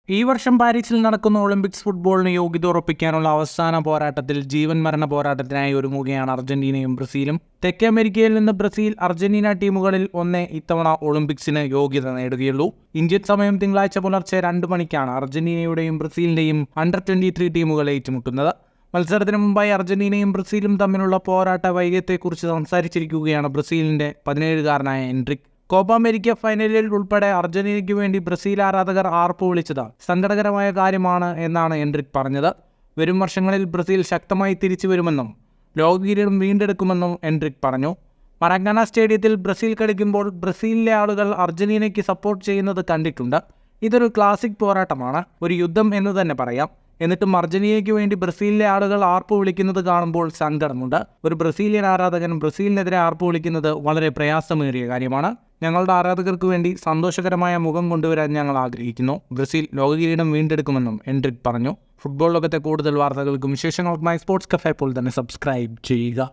ഈ വർഷം പാരീസിൽ നടക്കുന്ന ഒളിമ്പിക്സ് ഫുട്ബോളിന് യോഗ്യത ഉറപ്പിക്കാനുള്ള അവസാന പോരാട്ടത്തിൽ ജീവൻ മരണ പോരാട്ടത്തിനായി ഒരുങ്ങുകയാണ് അർജന്റീനയും ബ്രസീലും. തെക്കേ അമേരിക്കയിൽ നിന്ന് ബ്രസീൽ, അർജന്റീന ടീമുകളിൽ ഒന്നേ ഇത്തവണ ഒളിമ്പിക്സിന് യോഗ്യത നേടുകയുള്ളൂ. ഇന്ത്യൻ സമയം തിങ്കളാഴ്ച പുലർച്ചെ 2 മണിക്കാണ് അർജന്റീനയുടെയും ബ്രസീലിന്റെയും അണ്ടർ-23 ടീമുകൾ ഏറ്റുമുട്ടുന്നത്. മത്സരത്തിന് മുമ്പായി അർജന്റീനയും ബ്രസീലും തമ്മിലുള്ള പോരാട്ട വൈര്യത്തെക്കുറിച്ച് സംസാരിച്ചിരിക്കുകയാണ് ബ്രസീലിന്റെ 17-കാരനായ എൻട്രിക്. കോപ്പ അമേരിക്ക ഫൈനലിൽ ഉൾപ്പെടെ അർജന്റീനയ്ക്ക് വേണ്ടി ബ്രസീൽ ആരാധകർ ആർപ്പ് വിളിച്ചത് സങ്കടകരമായ കാര്യമാണ് എന്നാണ് എൻട്രിക് പറഞ്ഞത്. വരും വർഷങ്ങളിൽ ബ്രസീൽ ശക്തമായി തിരിച്ചു വരുമെന്നും ലോകകിരീടം വീണ്ടെടുക്കുമെന്നും എൻട്രിക് പറഞ്ഞു. മറക്കാന സ്റ്റേഡിയത്തിൽ ബ്രസീൽ കളിക്കുമ്പോൾ ബ്രസീലിലെ ആളുകൾ അർജന്റീനയ്ക്ക് സപ്പോർട്ട് ചെയ്യുന്നത് കണ്ടിട്ടുണ്ട്. ഇതൊരു ക്ലാസിക് പോരാട്ടമാണ്, ഒരു യുദ്ധം എന്ന് തന്നെ പറയാം. എന്നിട്ടും അർജന്റീനയ്ക്ക് വേണ്ടി ബ്രസീലിലെ ആളുകൾ ആർപ്പ് വിളിക്കുന്നത് കാണുമ്പോൾ സങ്കടമുണ്ട്. ഒരു ബ്രസീലിയൻ ആരാധകൻ ബ്രസീലിനെതിരെ ആർപ്പ് വിളിക്കുന്നത് വളരെ പ്രയാസമേറിയ കാര്യമാണ്. ഞങ്ങളുടെ ആരാധകർക്ക് വേണ്ടി സന്തോഷകരമായ മുഖം കൊണ്ടുവരാൻ ഞങ്ങൾ ആഗ്രഹിക്കുന്നു. ബ്രസീൽ ലോകകിരീടം വീണ്ടെടുക്കുമെന്നും എൻട്രിക് പറഞ്ഞു. ഫുട്ബോൾ ലോകത്തെ കൂടുതൽ വാർത്തകൾക്കും വിശേഷങ്ങൾക്കുമായി സ്പോർട്സ് കഫേ ഇപ്പോൾ തന്നെ സബ്സ്ക്രൈബ് ചെയ്യുക.